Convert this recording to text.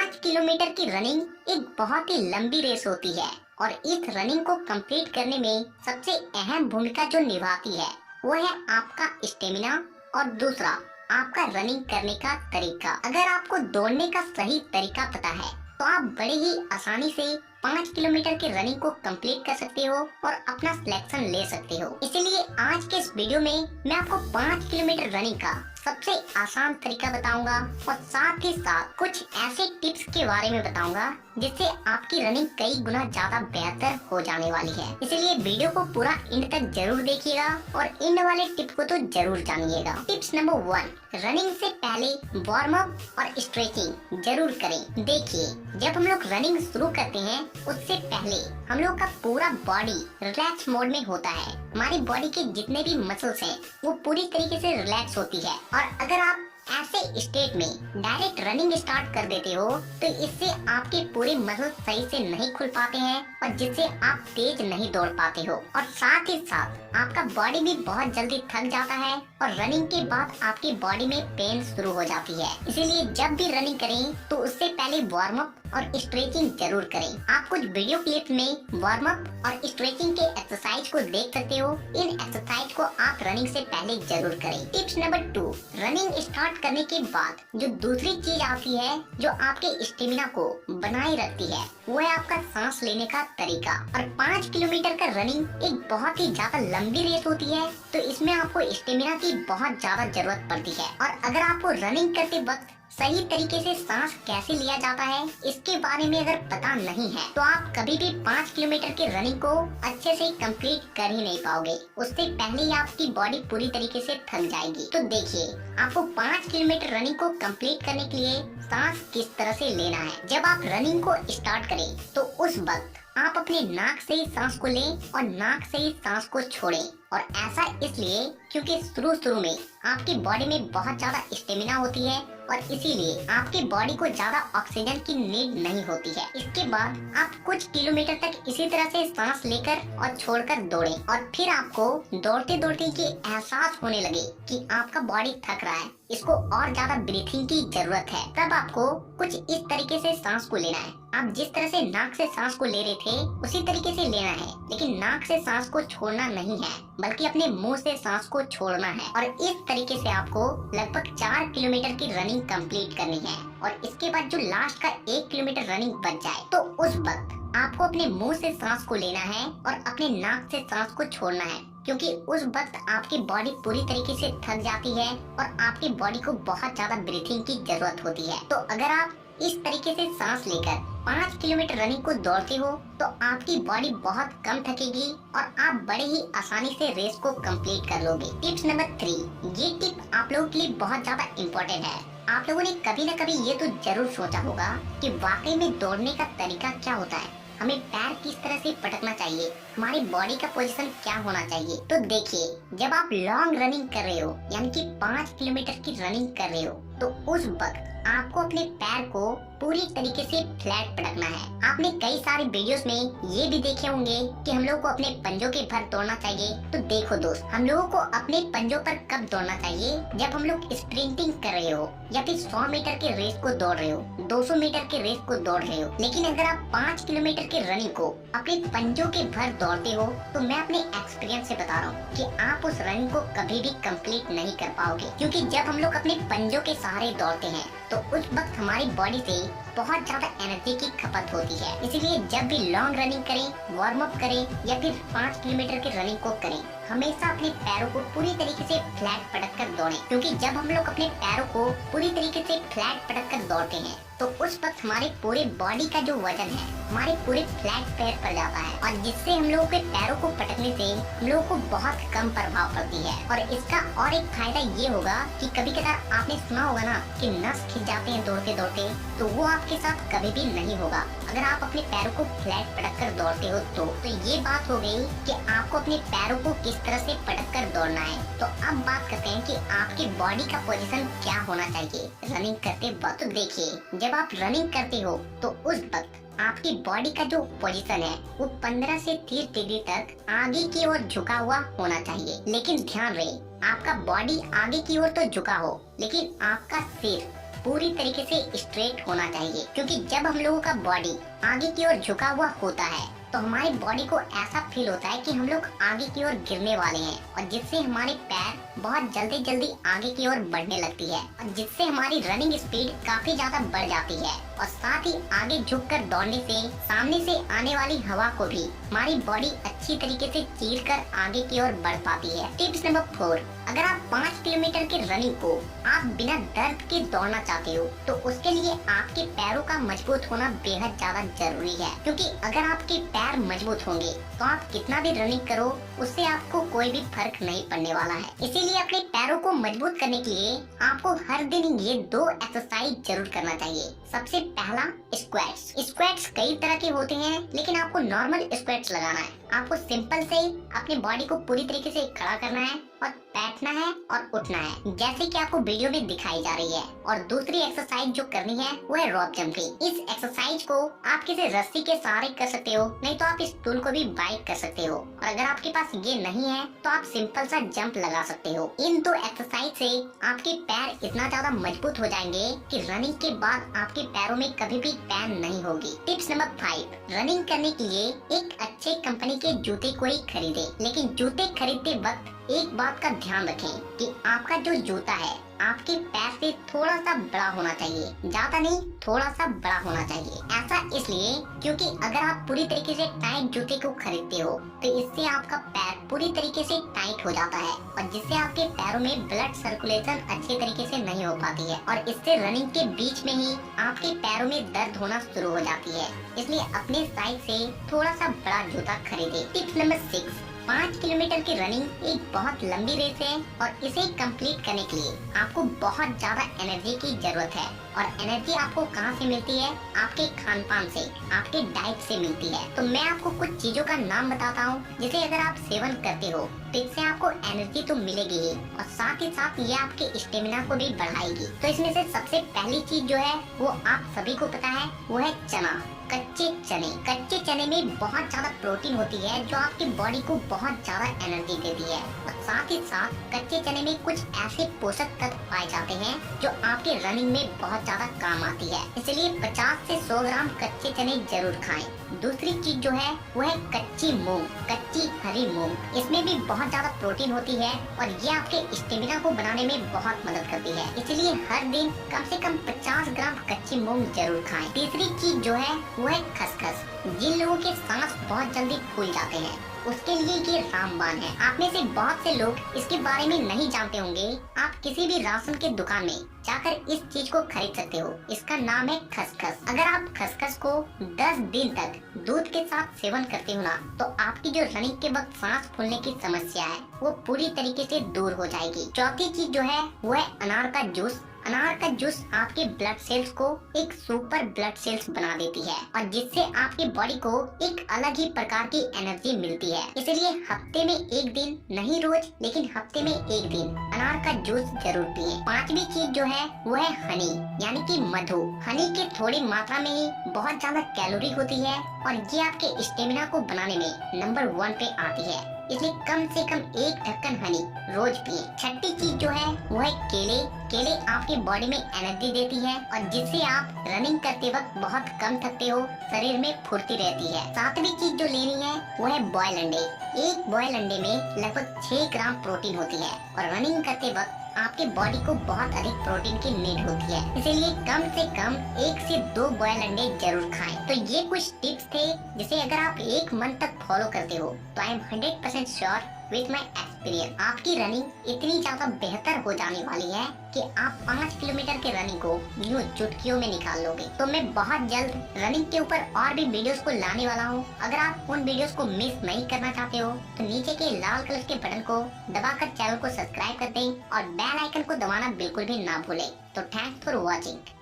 5 kilometre की running एक बहुत ही लंबी रेस होती है और इस रनिंग को कंप्लीट करने में सबसे अहम भूमिका जो निभाती है वो है आपका स्टेमिना और दूसरा आपका रनिंग करने का तरीका। अगर आपको दौड़ने का सही तरीका पता है तो आप बड़े ही आसानी से 5 किलोमीटर की रनिंग को कंप्लीट कर सकते हो और अपना सिलेक्शन ले सकते हो। इसीलिए आज के इस वीडियो में मैं आपको 5 किलोमीटर रनिंग का सबसे आसान तरीका बताऊंगा और साथ ही साथ कुछ ऐसे टिप्स के बारे में बताऊंगा जिससे आपकी रनिंग कई गुना ज्यादा बेहतर हो जाने वाली है। इसलिए वीडियो को पूरा एंड तक जरूर देखिएगा और एंड वाले टिप को तो जरूर जानिएगा। टिप्स नंबर 1, रनिंग से पहले वार्म अप और स्ट्रेचिंग जरूर करें। देखिए, जब हम लोग रनिंग शुरू करते हैं उससे पहले हम लोग का पूरा बॉडी रिलैक्स मोड में होता है। हमारी बॉडी के जितने भी मसल्स हैं वो पूरी तरीके से रिलैक्स होती है और अगर आप ऐसे स्टेट में डायरेक्ट रनिंग स्टार्ट कर देते हो तो इससे आपके पूरे मसल सही से नहीं खुल पाते हैं और जिससे आप तेज नहीं दौड़ पाते हो और साथ ही साथ आपका बॉडी भी बहुत जल्दी थक जाता है और रनिंग के बाद आपकी बॉडी में पेन शुरू हो जाती है। इसीलिए जब भी रनिंग करें तो उससे पहले वार्म अप और स्ट्रेचिंग जरूर करें। आप कुछ वीडियो क्लिप में वार्म अप और स्ट्रेचिंग के एक्सरसाइज को देख सकते हो। इन एक्सरसाइज को आप रनिंग से पहले जरूर करें। टिप्स नंबर 2, रनिंग स्टार्ट करने के बाद जो दूसरी चीज आती है जो आपके स्टेमिना को बनाए रखती है वो है आपका सांस लेने का तरीका। और 5 किलोमीटर का रनिंग एक बहुत ही ज्यादा लंबी रेस होती है तो इसमें आपको स्टेमिना की बहुत ज्यादा जरूरत पड़ती है और अगर आपको रनिंग करते वक्त सही तरीके से सांस कैसे लिया जाता है इसके बारे में अगर पता नहीं है तो आप कभी भी 5 किलोमीटर की रनिंग को अच्छे से कंप्लीट कर ही नहीं पाओगे। उससे पहले ही आपकी बॉडी पूरी तरीके से थक जाएगी। तो देखिए, आपको 5 किलोमीटर रनिंग को कंप्लीट करने के लिए सांस किस तरह से लेना है। जब आप रनिंग को स्टार्ट करें तो उस वक्त आप अपने नाक से ही सांस को लें और नाक से ही सांस को छोड़ें। और ऐसा इसलिए क्योंकि शुरू में आपकी बॉडी में बहुत ज्यादा स्टेमिना होती है और इसीलिए आपकी बॉडी को ज्यादा ऑक्सीजन की नीड नहीं होती है। इसके बाद आप कुछ किलोमीटर तक इसी तरह से सांस लेकर और छोड़कर दौड़ें और फिर आपको दौड़ते दौड़ते ये एहसास होने लगे कि आपका बॉडी थक रहा है, इसको और ज्यादा ब्रीथिंग की जरूरत है। तब आपको कुछ इस तरीके से सांस को लेना है। आप जिस तरह से नाक से सांस को ले रहे थे उसी तरीके से लेना है, लेकिन नाक से सांस को छोड़ना नहीं है बल्कि अपने मुंह से सांस को छोड़ना है। और इस तरीके से आपको लगभग 4 किलोमीटर की रनिंग कंप्लीट करनी है और इसके बाद जो लास्ट का 1 किलोमीटर रनिंग बच जाए तो उस वक्त आपको अपने मुंह से सांस को लेना है और अपने नाक से सांस को छोड़ना है, क्योंकि उस वक्त आपकी बॉडी पूरी तरीके से थक जाती है और आपकी बॉडी को बहुत ज्यादा ब्रीथिंग की जरूरत होती है। तो अगर आप इस तरीके से सांस लेकर 5 किलोमीटर रनिंग को दौड़ते हो तो आपकी बॉडी बहुत कम थकेगी और आप बड़े ही आसानी से रेस को कंप्लीट कर लोगे। टिप्स नंबर 3, ये टिप आप लोगों के लिए बहुत ज्यादा इम्पोर्टेंट है। आप लोगों ने कभी न कभी ये तो जरूर सोचा होगा कि वाकई में दौड़ने का तरीका क्या होता है, हमें पैर किस तरह से पटकना चाहिए, हमारी बॉडी का पोजीशन क्या होना चाहिए। तो देखिए, जब आप लॉन्ग रनिंग कर रहे हो यानी कि 5 किलोमीटर की रनिंग कर रहे हो तो उस वक्त आपको अपने पैर को पूरी तरीके से फ्लैट पटकना है। आपने कई सारे वीडियोस में ये भी देखे होंगे कि हम लोग को अपने पंजों के भर दौड़ना चाहिए। तो देखो दोस्त, हम लोगों को अपने पंजों पर कब दौड़ना चाहिए, जब हम लोग स्प्रिंटिंग कर रहे हो या फिर 100 मीटर के रेस को दौड़ रहे हो, 200 मीटर के रेस को दौड़ रहे हो। लेकिन अगर आप 5 किलोमीटर की रनिंग को अपने पंजों के भर दौड़ते हो तो मैं अपने एक्सपीरियंस से बता रहा हूँ कि आप उस रनिंग को कभी भी कंप्लीट नहीं कर पाओगे, क्योंकि जब हम लोग अपने पंजों के सहारे दौड़ते हैं तो उस वक्त हमारी बॉडी से बहुत ज्यादा एनर्जी की खपत होती है। इसीलिए जब भी लॉन्ग रनिंग करें, वार्म अप करें या फिर 5 किलोमीटर की रनिंग को करें, हमेशा अपने पैरों को पूरी तरीके से फ्लैट पटक कर दौड़ें, क्योंकि जब हम लोग अपने पैरों को पूरी तरीके से फ्लैट पटक कर दौड़ते हैं तो उस वक्त हमारे पूरे बॉडी का जो वजन है हमारे पूरे फ्लैट पैर पर जाता है और जिससे हम लोगों के पैरों को पटकने से हम लोगों को बहुत कम प्रभाव पड़ती है। और इसका और एक फायदा ये होगा कि कभी कभार आपने सुना होगा ना कि नस खिंच जाते हैं दौड़ते दौड़ते, तो वो आपके साथ कभी भी नहीं होगा अगर आप अपने पैरों को फ्लैट पटक कर दौड़ते हो। तो ये बात हो गई कि आपको अपने पैरों को किस तरह से पटक कर दौड़ना है। तो अब बात करते हैं कि आपकी बॉडी का पोजीशन क्या होना चाहिए रनिंग करते वक्त। तो देखिए, जब आप रनिंग करते हो तो उस वक्त आपकी बॉडी का जो पोजीशन है वो 15 से 30 डिग्री तक आगे की ओर झुका हुआ होना चाहिए। लेकिन ध्यान रहे, आपका बॉडी आगे की ओर तो झुका हो लेकिन आपका सिर पूरी तरीके से स्ट्रेट होना चाहिए, क्योंकि जब हम लोगों का बॉडी आगे की ओर झुका हुआ होता है तो हमारी बॉडी को ऐसा फील होता है कि हम लोग आगे की ओर गिरने वाले हैं, और जिससे हमारे पैर बहुत जल्दी जल्दी आगे की ओर बढ़ने लगती है, और जिससे हमारी रनिंग स्पीड काफी ज्यादा बढ़ जाती है। और साथ ही आगे झुककर दौड़ने से सामने से आने वाली हवा को भी हमारी बॉडी अच्छी तरीके से चीर कर आगे की ओर बढ़ पाती है। टिप्स नंबर 4, अगर आप 5 किलोमीटर की रनिंग को आप बिना दर्द के दौड़ना चाहते हो तो उसके लिए आपके पैरों का मजबूत होना बेहद ज्यादा जरूरी है, क्योंकि अगर आपके पैर मजबूत होंगे तो आप कितना भी रनिंग करो उससे आपको कोई भी फर्क नहीं पड़ने वाला है। इसीलिए अपने पैरों को मजबूत करने के लिए आपको हर दिन ये 2 एक्सरसाइज जरूर करना चाहिए। सबसे पहला स्क्वैट्स। स्क्वैट्स कई तरह के होते हैं, लेकिन आपको नॉर्मल स्क्वैट्स लगाना है। आपको सिंपल से अपनी बॉडी को पूरी तरीके से खड़ा करना है और बैठना है और उठना है, जैसे कि आपको वीडियो में दिखाई जा रही है। और दूसरी एक्सरसाइज जो करनी है वो है रॉप जंपिंग। इस एक्सरसाइज को आप किसी रस्सी के सहारे कर सकते हो, नहीं तो आप इस टूल को भी बाइक कर सकते हो, और अगर आपके पास ये नहीं है तो आप सिंपल सा जंप लगा सकते हो। इन 2 एक्सरसाइज से आपके पैर इतना ज्यादा मजबूत हो जाएंगे कि रनिंग के बाद आपके पैरों में कभी भी पेन नहीं होगी। टिप्स नंबर 5, रनिंग करने के लिए एक अच्छे कंपनी के जूते को ही खरीदे, लेकिन जूते खरीदते वक्त एक बात का ध्यान रखें कि आपका जो जूता है आपके पैर से थोड़ा सा बड़ा होना चाहिए, ज्यादा नहीं, थोड़ा सा बड़ा होना चाहिए। ऐसा इसलिए क्योंकि अगर आप पूरी तरीके से टाइट जूते को खरीदते हो तो इससे आपका पैर पूरी तरीके से टाइट हो जाता है, और जिससे आपके पैरों में ब्लड सर्कुलेशन अच्छे तरीके से नहीं हो पाती है, और इससे रनिंग के बीच में ही आपके पैरों में दर्द होना शुरू हो जाती है। इसलिए अपने साइज से थोड़ा सा बड़ा जूता खरीदे। टिप्स नंबर 6, 5 किलोमीटर की रनिंग एक बहुत लंबी रेस है, और इसे कंप्लीट करने के लिए आपको बहुत ज्यादा एनर्जी की जरूरत है। और एनर्जी आपको कहाँ से मिलती है? आपके खान पान से, आपके डाइट से मिलती है। तो मैं आपको कुछ चीजों का नाम बताता हूँ जिसे अगर आप सेवन करते हो तो इससे आपको एनर्जी तो मिलेगी ही, और साथ ही साथ ये आपके स्टेमिना को भी बढ़ाएगी। तो इसमें से सबसे पहली चीज जो है वो आप सभी को पता है, वो है चना। कच्चे चने। कच्चे चने में बहुत ज्यादा प्रोटीन होती है जो आपकी बॉडी को बहुत ज्यादा एनर्जी देती है, और साथ ही साथ कच्चे चने में कुछ ऐसे पोषक तत्व पाए जाते हैं जो आपके रनिंग में बहुत ज्यादा काम आती है। इसलिए 50 से 100 ग्राम कच्चे चने जरूर खाएं। दूसरी चीज जो है वो है कच्ची मूंग, कच्ची हरी मूंग। इसमें भी बहुत ज्यादा प्रोटीन होती है और ये आपके स्टेमिना को बनाने में बहुत मदद करती है। इसलिए हर दिन कम से कम 50 ग्राम कच्ची मूंग जरूर खाएं। तीसरी चीज जो है वो है खसखस। जिन लोगों के सांस बहुत जल्दी फूल जाते हैं उसके लिए ये रामबाण है। आप में से बहुत से लोग इसके बारे में नहीं जानते होंगे। आप किसी भी राशन के दुकान में जाकर इस चीज को खरीद सकते हो। इसका नाम है खसखस। अगर आप खसखस को 10 दिन तक दूध के साथ सेवन करते हो ना, तो आपकी जो रनिंग के वक्त सांस फूलने की समस्या है वो पूरी तरीके से दूर हो जाएगी। चौथी चीज जो है वो है अनार का जूस। अनार का जूस आपके ब्लड सेल्स को एक सुपर ब्लड सेल्स बना देती है, और जिससे आपकी बॉडी को एक अलग ही प्रकार की एनर्जी मिलती है। इसलिए हफ्ते में एक दिन, नहीं रोज, लेकिन हफ्ते में एक दिन अनार का जूस जरूर पिए। पांचवी चीज जो है वो है हनी, यानी कि मधु। हनी के थोड़ी मात्रा में ही बहुत ज्यादा कैलोरी होती है, और ये आपके स्टेमिना को बनाने में नंबर 1 पे आती है। इसलिए कम से कम 1 ढक्कन हनी रोज पिए। छठी चीज जो है वो है केले। केले आपकी बॉडी में एनर्जी देती है, और जिससे आप रनिंग करते वक्त बहुत कम थकते हो, शरीर में फुर्ती रहती है। सातवीं चीज जो लेनी है वो है बॉयल अंडे। एक बॉयल अंडे में लगभग 6 ग्राम प्रोटीन होती है, और रनिंग करते वक्त आपके बॉडी को बहुत अधिक प्रोटीन की नीड होती है। इसीलिए कम से कम 1 से 2 बॉयल अंडे जरूर खाएं। तो ये कुछ टिप्स थे जिसे अगर आप 1 मंथ तक फॉलो करते हो तो I am 100% sure with my experience आपकी रनिंग इतनी ज्यादा बेहतर हो जाने वाली है कि आप 5 किलोमीटर के रनिंग को यूं चुटकियों में निकाल लोगे। तो मैं बहुत जल्द रनिंग के ऊपर और भी वीडियोस को लाने वाला हूँ। अगर आप उन वीडियोस को मिस नहीं करना चाहते हो तो नीचे के लाल कलर के बटन को दबाकर चैनल को सब्सक्राइब कर दें, और बेल आइकन को दबाना बिल्कुल भी ना भूलें। तो थैंक्स फॉर वॉचिंग।